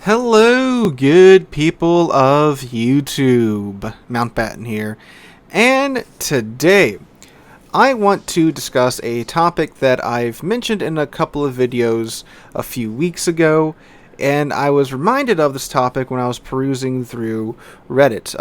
Hello, good people of YouTube. Mountbatten here, and today I want to discuss a topic that I've mentioned in a couple of videos a few weeks ago, and I was reminded of this topic when I was perusing through Reddit.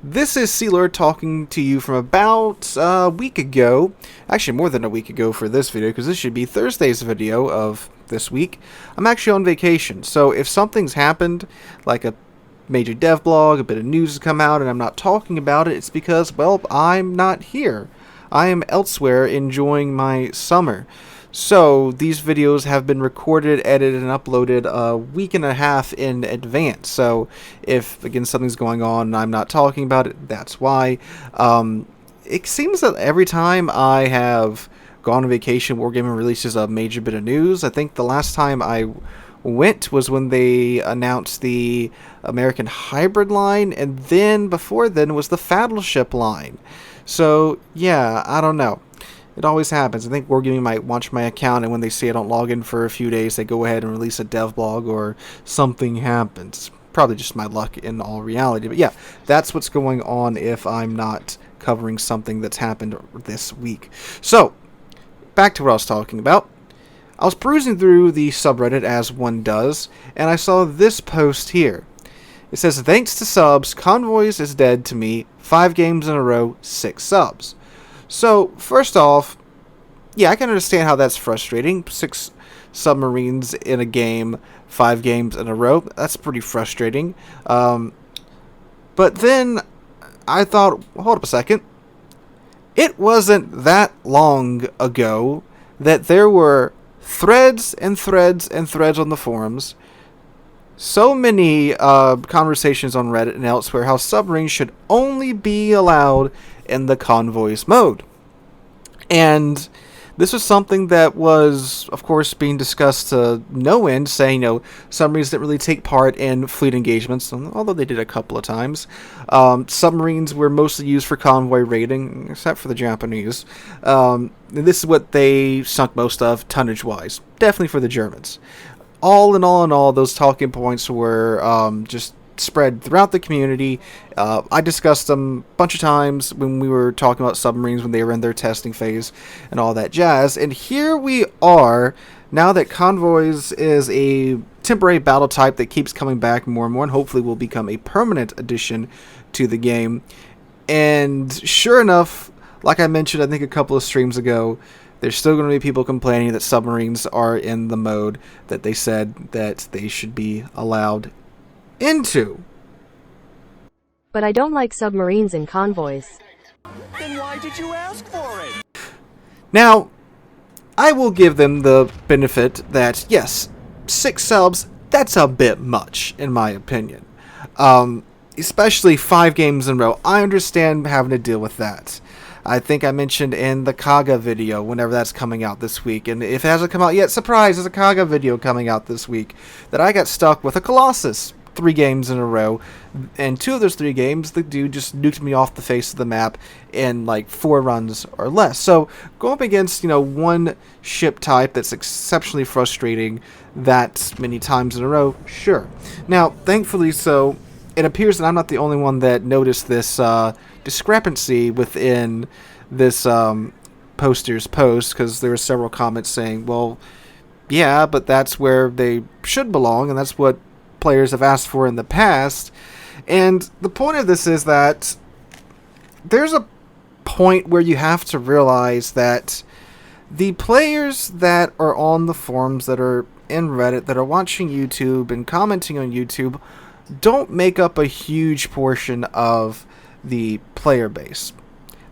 This is Sealord talking to you from about a week ago, actually more than a week ago for this video, because this should be Thursday's video of this week. I'm actually on vacation, so if something's happened, like a major dev blog, a bit of news has come out, and I'm not talking about it, it's because, well, I'm not here. I am elsewhere enjoying my summer. So, these videos have been recorded, edited, and uploaded a week and a half in advance. So, if, again, something's going on and I'm not talking about it, that's why. It seems that every time I have gone on vacation, Wargaming releases a major bit of news. I think the last time I went was when they announced the American Hybrid line, and then, before then, was the Battleship line. So, yeah, I don't know. It always happens. I think Wargaming might watch my account, and when they see I don't log in for a few days, they go ahead and release a dev blog, or something happens. Probably just my luck in all reality. But yeah, that's what's going on if I'm not covering something that's happened this week. So, back to what I was talking about. I was perusing through the subreddit, as one does, and I saw this post here. It says, "Thanks to subs, Convoys is dead to me. 5 games in a row, 6 subs. So, first off, yeah, I can understand how that's frustrating. 6 submarines in a game, 5 games in a row. That's pretty frustrating. But then I thought, hold up a second. It wasn't that long ago that there were threads and threads and threads on the forums, so many conversations on Reddit and elsewhere, how submarines should only be allowed in the convoys mode. And this was something that was, of course, being discussed to no end, saying, submarines didn't really take part in fleet engagements, although they did a couple of times. Submarines were mostly used for convoy raiding, except for the Japanese. This is what they sunk most of, tonnage-wise. Definitely for the Germans. All in all, those talking points were just spread throughout the community. I discussed them a bunch of times when we were talking about submarines when they were in their testing phase and all that jazz. And here we are, now that convoys is a temporary battle type that keeps coming back more and more, and hopefully will become a permanent addition to the game. And sure enough, like I mentioned I think a couple of streams ago, there's still going to be people complaining that submarines are in the mode that they said that they should be allowed into. But I don't like submarines in convoys. Then why did you ask for it? Now, I will give them the benefit that, yes, 6 subs, that's a bit much, in my opinion. Especially 5 games in a row. I understand having to deal with that. I think I mentioned in the Kaga video, whenever that's coming out this week, and if it hasn't come out yet, surprise, there's a Kaga video coming out this week, that I got stuck with a Colossus 3 games in a row, and 2 of those 3 games, the dude just nuked me off the face of the map in like 4 runs or less. So, going up against, one ship type that's exceptionally frustrating that many times in a row, sure. Now, thankfully, so, it appears that I'm not the only one that noticed this discrepancy within this poster's post, because there were several comments saying, well, yeah, but that's where they should belong, and that's what players have asked for in the past. And the point of this is that there's a point where you have to realize that the players that are on the forums, that are in Reddit, that are watching YouTube and commenting on YouTube, don't make up a huge portion of the player base.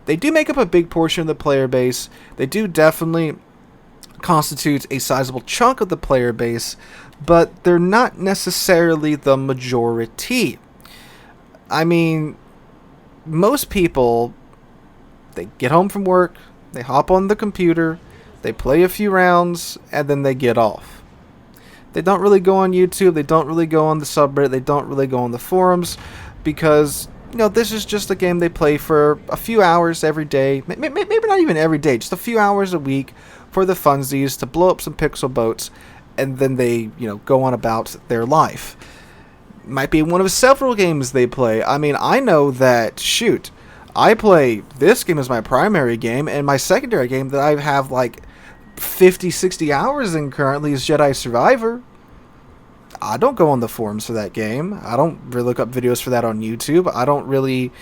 They do make up a big portion of the player base. They do definitely constitute a sizable chunk of the player base, but they're not necessarily the majority. I mean, most people, they get home from work, they hop on the computer, they play a few rounds, and then they get off. They don't really go on YouTube, they don't really go on the subreddit, they don't really go on the forums, because this is just a game they play for a few hours every day, maybe not even every day, just a few hours a week for the funsies, to blow up some pixel boats, and then they, go on about their life. Might be one of several games they play. I mean, I know that, shoot, I play this game as my primary game, and my secondary game that I have like 50, 60 hours in currently is Jedi Survivor. I don't go on the forums for that game. I don't really look up videos for that on YouTube. I don't really,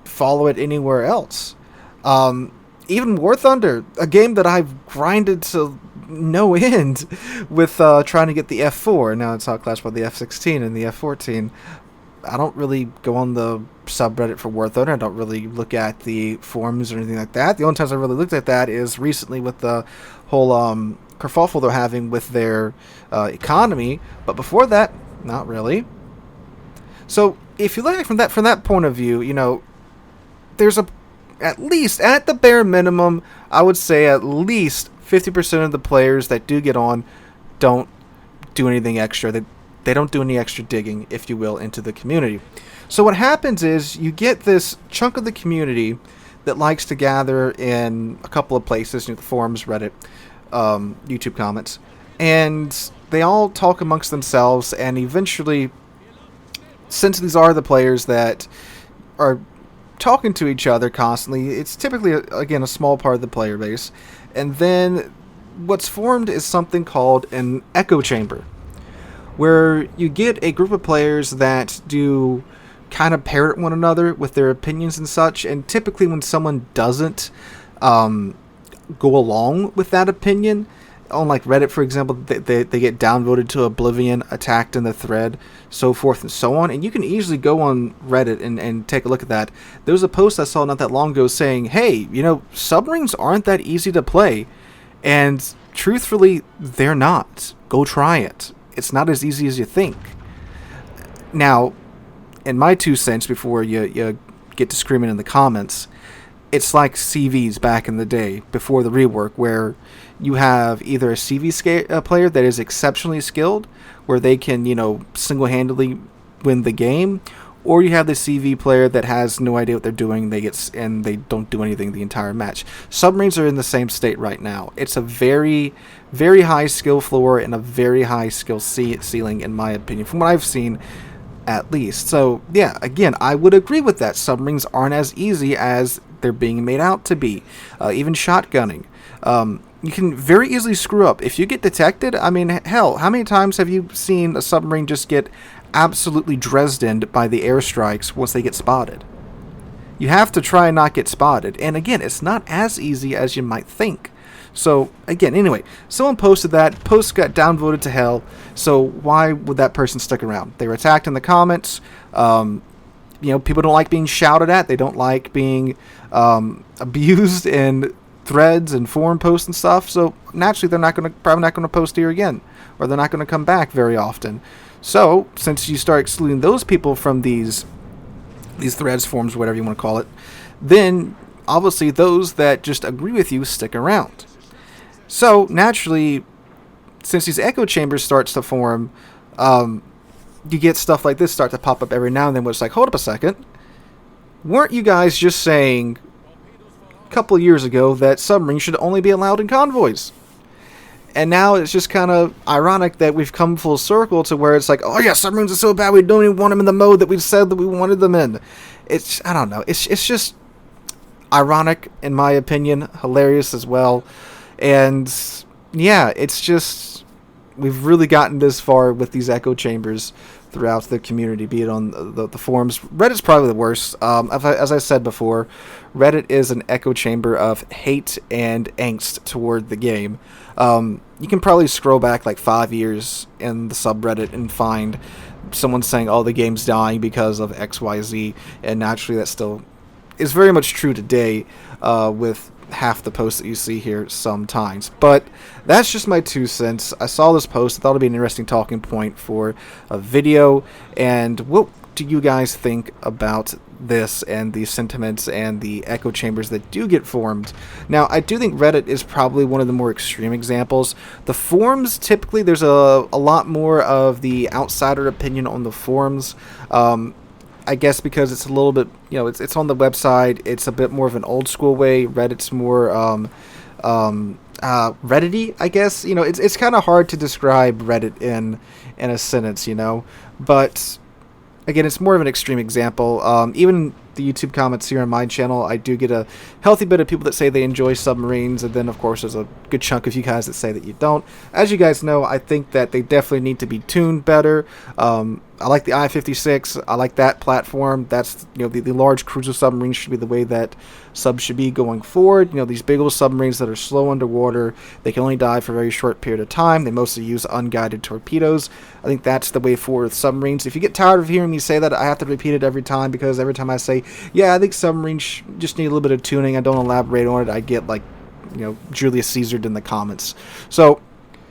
follow it anywhere else. Even War Thunder, a game that I've grinded to no end with trying to get the F4. Now it's outclassed by the F16 and the F14. I don't really go on the subreddit for War Thunder. I don't really look at the forums or anything like that. The only times I really looked at that is recently with the whole kerfuffle they're having with their economy. But before that, not really. So if you look at it from that point of view, there's at least, at the bare minimum, I would say at least 50% of the players that do get on don't do anything extra. They don't do any extra digging, if you will, into the community. So what happens is you get this chunk of the community that likes to gather in a couple of places, the forums, Reddit, YouTube comments, and they all talk amongst themselves, and eventually, since these are the players that are talking to each other constantly, it's typically, again, a small part of the player base, and then what's formed is something called an echo chamber, where you get a group of players that do kind of parrot one another with their opinions and such, and typically when someone doesn't go along with that opinion, on like Reddit, for example, they get downvoted to oblivion, attacked in the thread, so forth and so on. And you can easily go on Reddit and take a look at that. There was a post I saw not that long ago saying, hey, submarines aren't that easy to play. And truthfully, they're not. Go try it. It's not as easy as you think. Now, in my 2 cents, before you get to screaming in the comments, it's like CVs back in the day, before the rework, where you have either a CV player that is exceptionally skilled, where they can, single-handedly win the game, or you have the CV player that has no idea what they're doing, and they don't do anything the entire match. Submarines are in the same state right now. It's a very, very high skill floor and a very high skill ceiling, in my opinion, from what I've seen, at least. So, yeah, again, I would agree with that. Submarines aren't as easy as they're being made out to be. Even shotgunning. You can very easily screw up. If you get detected, I mean, hell, how many times have you seen a submarine just get absolutely Dresdened by the airstrikes once they get spotted? You have to try and not get spotted. And again, it's not as easy as you might think. So, again, anyway, someone posted that. Post got downvoted to hell. So why would that person stick around? They were attacked in the comments. People don't like being shouted at. They don't like being abused in threads and forum posts and stuff. So naturally, they're probably not going to post here again, or they're not going to come back very often. So since you start excluding those people from these threads, forums, whatever you want to call it, then obviously those that just agree with you stick around. So naturally, since these echo chambers starts to form, you get stuff like this start to pop up every now and then, where it's like, hold up a second, weren't you guys just saying a couple of years ago that submarines should only be allowed in convoys? And now it's just kind of ironic that we've come full circle to where it's like, oh yeah, submarines are so bad, we don't even want them in the mode that we said that we wanted them in. I don't know, it's just ironic, in my opinion, hilarious as well. And yeah, it's just, we've really gotten this far with these echo chambers throughout the community, be it on the forums. Reddit's probably the worst. As I said before, Reddit is an echo chamber of hate and angst toward the game. You can probably scroll back like 5 years in the subreddit and find someone saying, oh, the game's dying because of XYZ, and naturally that still is very much true today, with half the posts that you see here sometimes. But that's just my 2 cents. I saw this post. I thought it'd be an interesting talking point for a video. And what do you guys think about this and the sentiments and the echo chambers that do get formed? Now, I do think Reddit is probably one of the more extreme examples. The forums, typically there's a lot more of the outsider opinion on the forums. I guess because it's a little bit, it's on the website. It's a bit more of an old school way. Reddit's more Reddit-y, I guess. You know, it's kind of hard to describe Reddit in a sentence, you know, but again, it's more of an extreme example. Even the YouTube comments here on my channel, I do get a healthy bit of people that say they enjoy submarines, and then, of course, there's a good chunk of you guys that say that you don't. As you guys know, I think that they definitely need to be tuned better. I like the I-56. I like that platform. That's, you know, the large cruiser submarines should be the way that subs should be going forward. You know, these big old submarines that are slow underwater, they can only dive for a very short period of time. They mostly use unguided torpedoes. I think that's the way forward with submarines. If you get tired of hearing me say that, I have to repeat it every time, because every time I say, yeah, I think submarines just need a little bit of tuning, I don't elaborate on it, I get, like, you know, Julius Caesared in the comments. So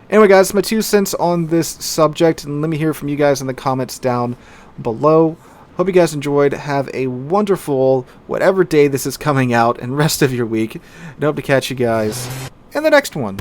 anyway, guys, my 2 cents on this subject, and let me hear from you guys in the comments down below. Hope you guys enjoyed. Have a wonderful whatever day this is coming out and rest of your week. And hope to catch you guys in the next one.